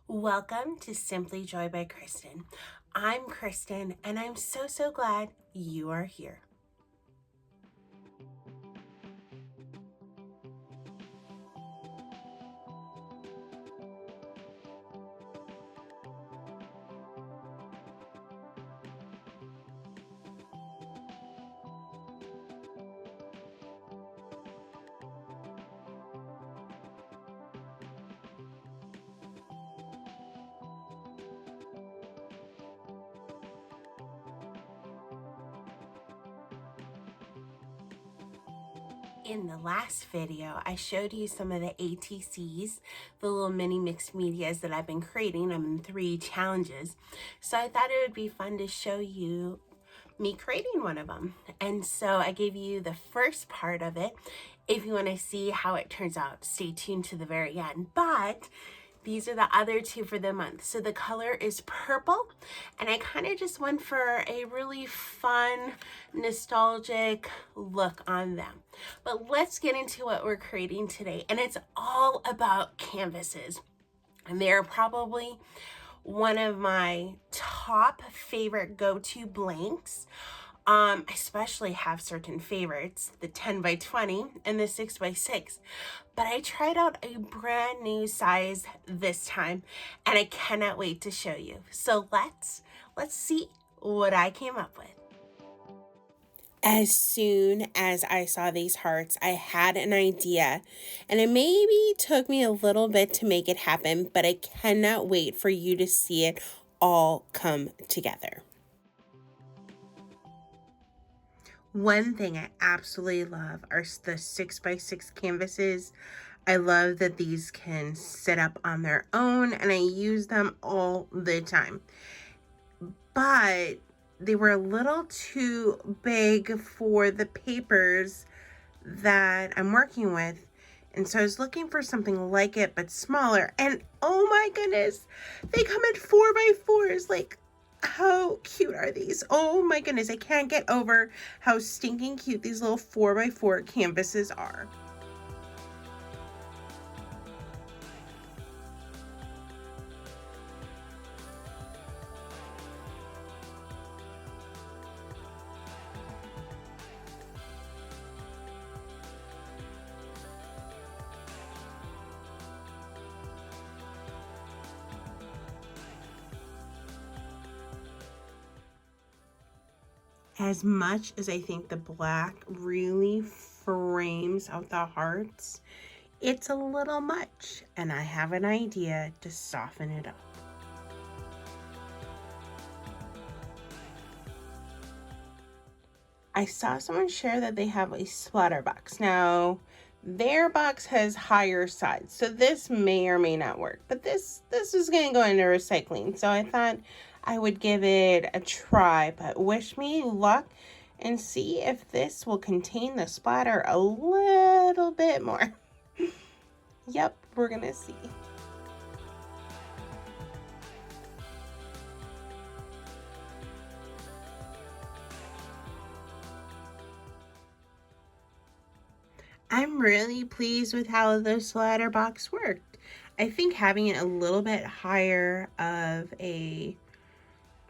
Welcome to Simply Joy by Kristen. I'm Kristen, and I'm so glad you are here. In the last video, I showed you some of the ATCs, the little mini mixed medias that I've been creating. I'm in 3 challenges. So I thought it would be fun to show you me creating one of them. And so I gave you the first part of it. If you want to see how it turns out, stay tuned to the very end. But these are the other 2 for the month. So the color is purple, and I kind of just went for a really fun, nostalgic look on them. But let's get into what we're creating today. And it's all about canvases. And they're probably one of my top favorite go-to blanks. I especially have certain favorites, the 10 by 20 and the 6 by 6. But I tried out a brand new size this time, and I cannot wait to show you. So let's see what I came up with. As soon as I saw these hearts, I had an idea, and it maybe took me a little bit to make it happen, but I cannot wait for you to see it all come together. One thing I absolutely love are the 6 by 6 canvases. I love that these can sit up on their own, and I use them all the time. But they were a little too big for the papers that I'm working with. And so I was looking for something like it, but smaller. And oh my goodness, they come in 4x4s. Like, how cute are these? Oh my goodness, I can't get over how stinking cute these little 4x4 canvases are. As much as I think the black really frames out the hearts, it's a little much, and I have an idea to soften it up. I saw someone share that they have a splatter box. Now, their box has higher sides, so this may or may not work, but this is going to go into recycling, so I thought I would give it a try. But wish me luck and see if this will contain the splatter a little bit more. Yep, we're gonna see. I'm really pleased with how the splatter box worked. I think having it a little bit higher of a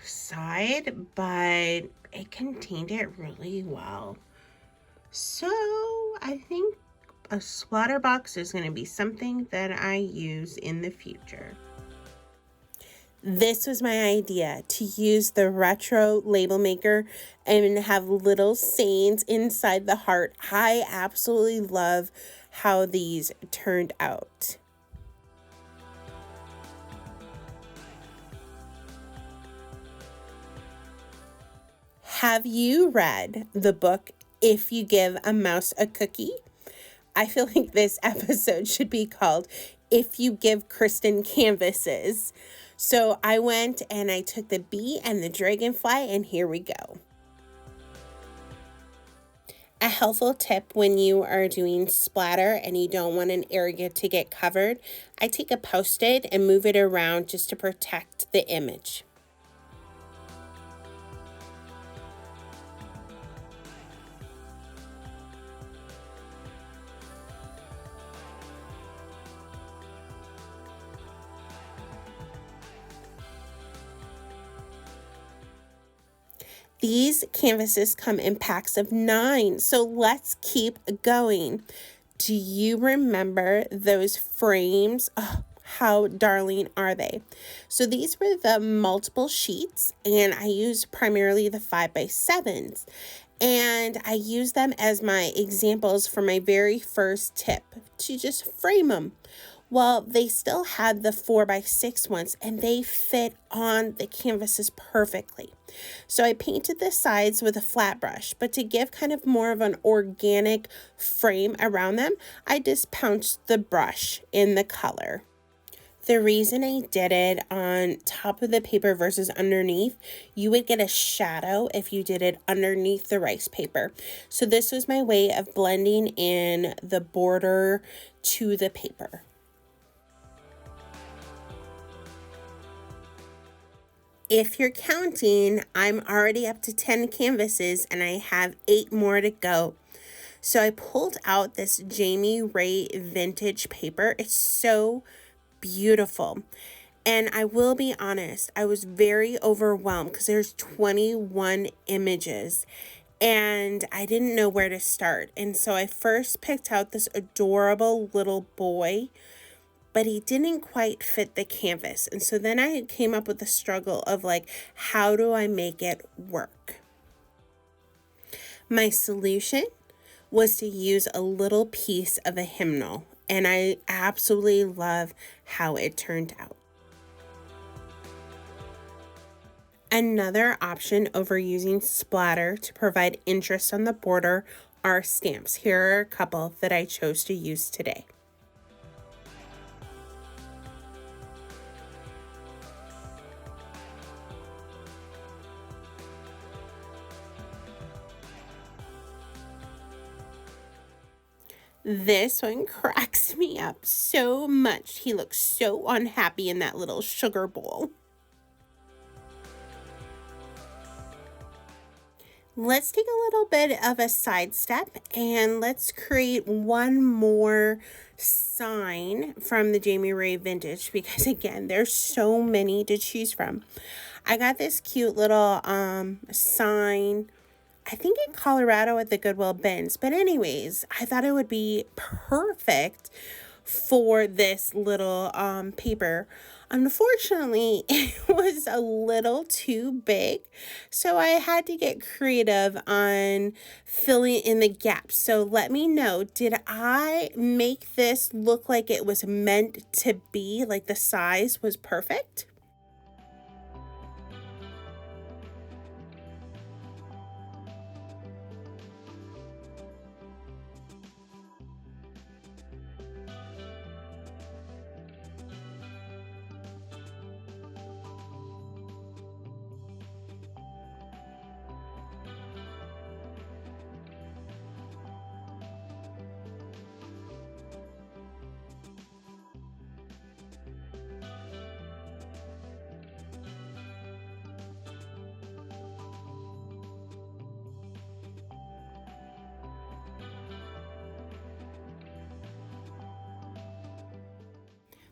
side, but it contained it really well. So I think a splatter box is going to be something that I use in the future. This was my idea, to use the retro label maker and have little sayings inside the heart. I absolutely love how these turned out. Have you read the book If You Give a Mouse a Cookie? I feel like this episode should be called If You Give Kristen Canvases. So I went and I took the bee and the dragonfly, and here we go. A helpful tip when you are doing splatter and you don't want an area to get covered, I take a Post-it and move it around just to protect the image. These canvases come in packs of 9, so let's keep going. Do you remember those frames? Oh, how darling are they? So these were the multiple sheets, and I used primarily the 5x7s. And I used them as my examples for my very first tip to just frame them. Well, they still had the 4x6 ones, and they fit on the canvases perfectly. So I painted the sides with a flat brush, but to give kind of more of an organic frame around them, I just pounced the brush in the color. The reason I did it on top of the paper versus underneath, you would get a shadow if you did it underneath the rice paper. So this was my way of blending in the border to the paper. If you're counting, I'm already up to 10 canvases and I have 8 more to go. So I pulled out this Jamie Ray vintage paper. It's so beautiful. And I will be honest, I was very overwhelmed because there's 21 images and I didn't know where to start. And so I first picked out this adorable little boy, but he didn't quite fit the canvas. And so then I came up with the struggle of like, how do I make it work? My solution was to use a little piece of a hymnal, and I absolutely love how it turned out. Another option over using splatter to provide interest on the border are stamps. Here are a couple that I chose to use today. This one cracks me up so much. He looks so unhappy in that little sugar bowl. Let's take a little bit of a sidestep and let's create one more sign from the Jamie Ray Vintage, because again, there's so many to choose from. I got this cute little sign, I think in Colorado at the Goodwill bins. But anyways, I thought it would be perfect for this little paper. Unfortunately, it was a little too big, so I had to get creative on filling in the gaps. So let me know, did I make this look like it was meant to be, like the size was perfect?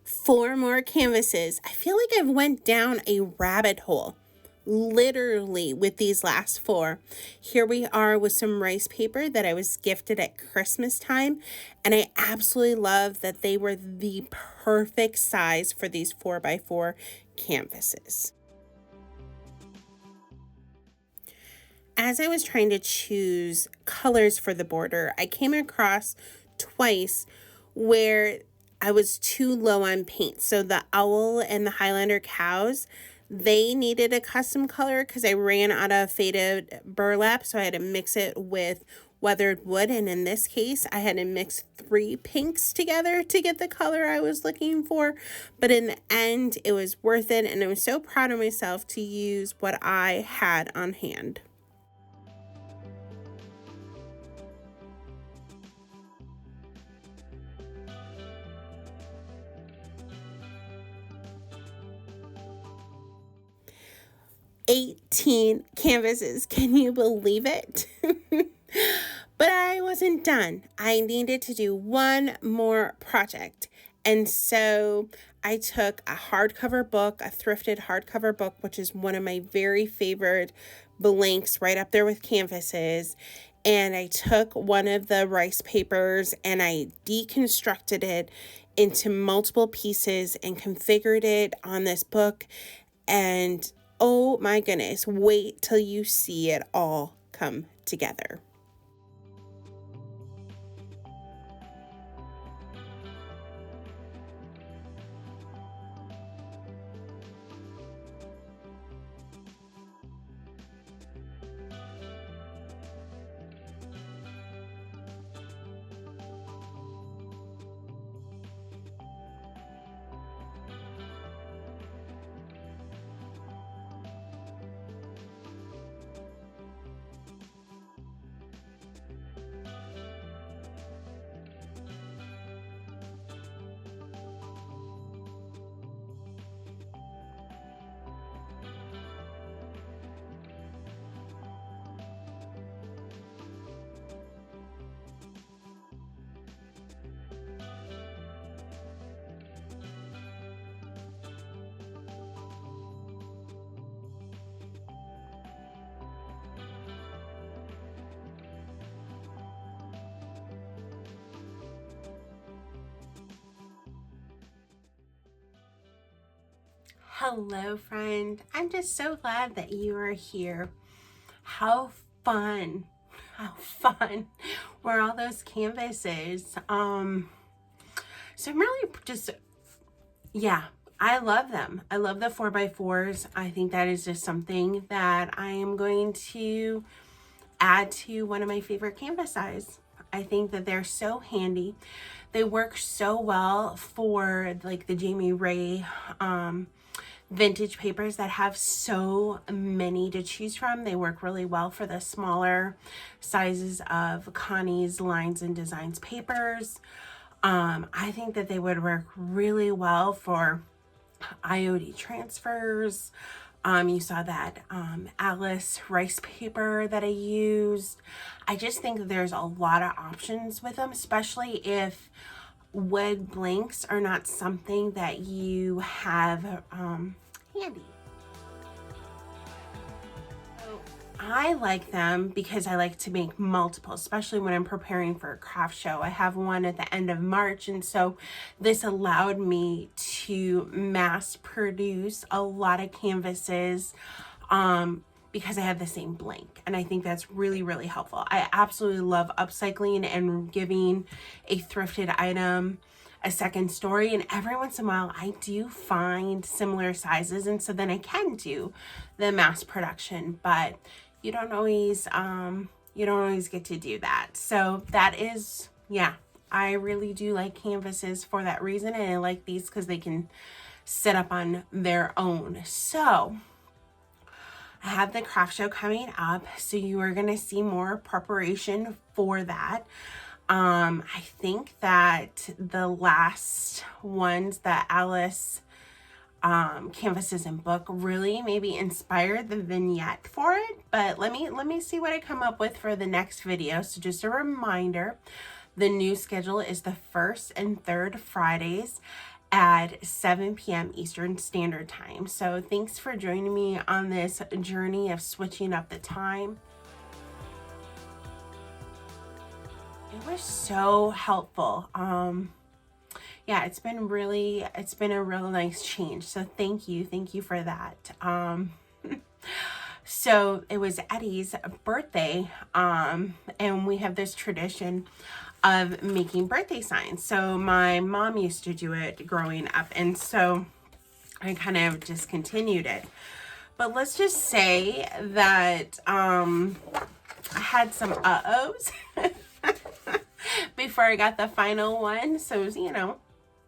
Four more canvases. I feel like I've went down a rabbit hole, literally, with these last 4. Here we are with some rice paper that I was gifted at Christmas time, and I absolutely love that they were the perfect size for these 4x4 canvases. As I was trying to choose colors for the border, I came across twice where I was too low on paint. So the owl and the Highlander cows, they needed a custom color because I ran out of faded burlap, so I had to mix it with weathered wood. And in this case, I had to mix 3 pinks together to get the color I was looking for. But in the end, it was worth it, and I was so proud of myself to use what I had on hand. $18 canvases. Can you believe it? But I wasn't done. I needed to do one more project, And so I took a hardcover book, a thrifted hardcover book, which is one of my very favorite blanks, right up there with canvases. And I took one of the rice papers and I deconstructed it into multiple pieces and configured it on this book. And oh my goodness, wait till you see it all come together. Hello, friend. I'm just so glad that you are here. How fun were all those canvases. So I'm really just, yeah, I love them. I love the 4x4s. I think that is just something that I am going to add to one of my favorite canvas size. I think that they're so handy. They work so well for like the Jamie Ray vintage papers that have so many to choose from. They work really well for the smaller sizes of Connie's Lines and Designs papers. I think that they would work really well for IOD transfers. You saw that Alice rice paper that I used. I just think that there's a lot of options with them, especially if wood blanks are not something that you have handy. So I like them because I like to make multiple, especially when I'm preparing for a craft show. I have one at the end of March, and so this allowed me to mass produce a lot of canvases because I have the same blank, and I think that's really, really helpful. I absolutely love upcycling and giving a thrifted item a second story, and every once in a while I do find similar sizes, and so then I can do the mass production, but you don't always get to do that. So that is, yeah, I really do like canvases for that reason, and I like these because they can sit up on their own. So I have the craft show coming up, so you are going to see more preparation for that. I think that the last ones that Alice canvases and book really maybe inspired the vignette for it, but let me see what I come up with for the next video. So just a reminder, the new schedule is the first and third Fridays at 7 p.m. Eastern Standard Time. So thanks for joining me on this journey of switching up the time. It was so helpful. Yeah, it's been a real nice change. So thank you for that. So it was Eddie's birthday, and we have this tradition of making birthday signs. So my mom used to do it growing up, and so I kind of just continued it. But let's just say that I had some uh-ohs before I got the final one. So, you know,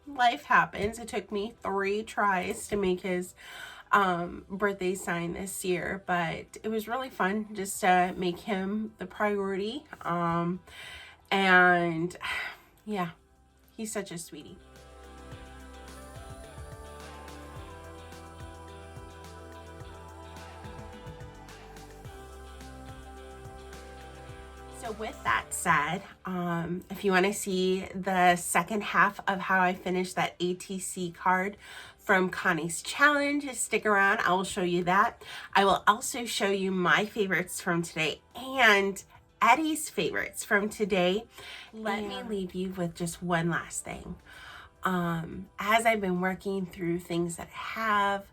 life happens. It took me 3 tries to make his birthday sign this year, but it was really fun just to make him the priority. And yeah, he's such a sweetie. So So with that said, if you want to see the second half of how I finished that ATC card from Connie's challenge, stick around. I will show you that. I will also show you my favorites from today and Eddie's favorites from today. Let me leave you with just one last thing. As I've been working through things that I have,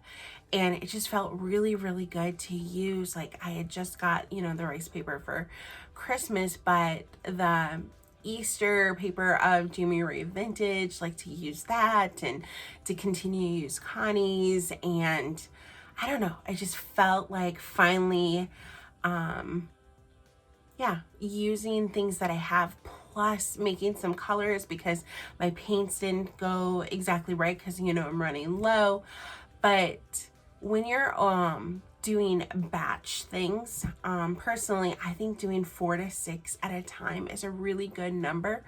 and it just felt really, really good to use. Like I had just got, you know, the rice paper for Christmas, but the Easter paper of JRV Vintage, like to use that and to continue to use Connie's. And I don't know, I just felt like finally, yeah, using things that I have, plus making some colors because my paints didn't go exactly right because, you know, I'm running low. But when you're doing batch things, personally, I think doing 4 to 6 at a time is a really good number.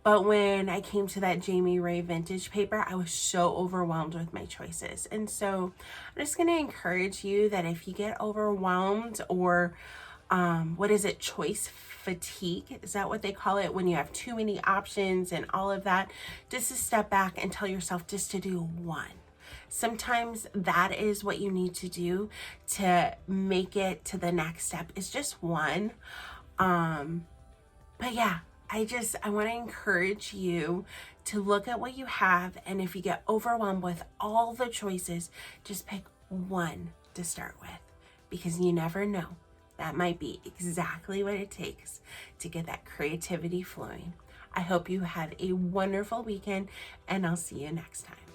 But when I came to that JRV Vintage paper, I was so overwhelmed with my choices. And so I'm just going to encourage you that if you get overwhelmed or what is it, choice fatigue, is that what they call it, when you have too many options and all of that, just to step back and tell yourself just to do one. Sometimes that is what you need to do to make it to the next step, is just one. But yeah, I want to encourage you to look at what you have, and if you get overwhelmed with all the choices, just pick one to start with, because you never know. That might be exactly what it takes to get that creativity flowing. I hope you have a wonderful weekend, and I'll see you next time.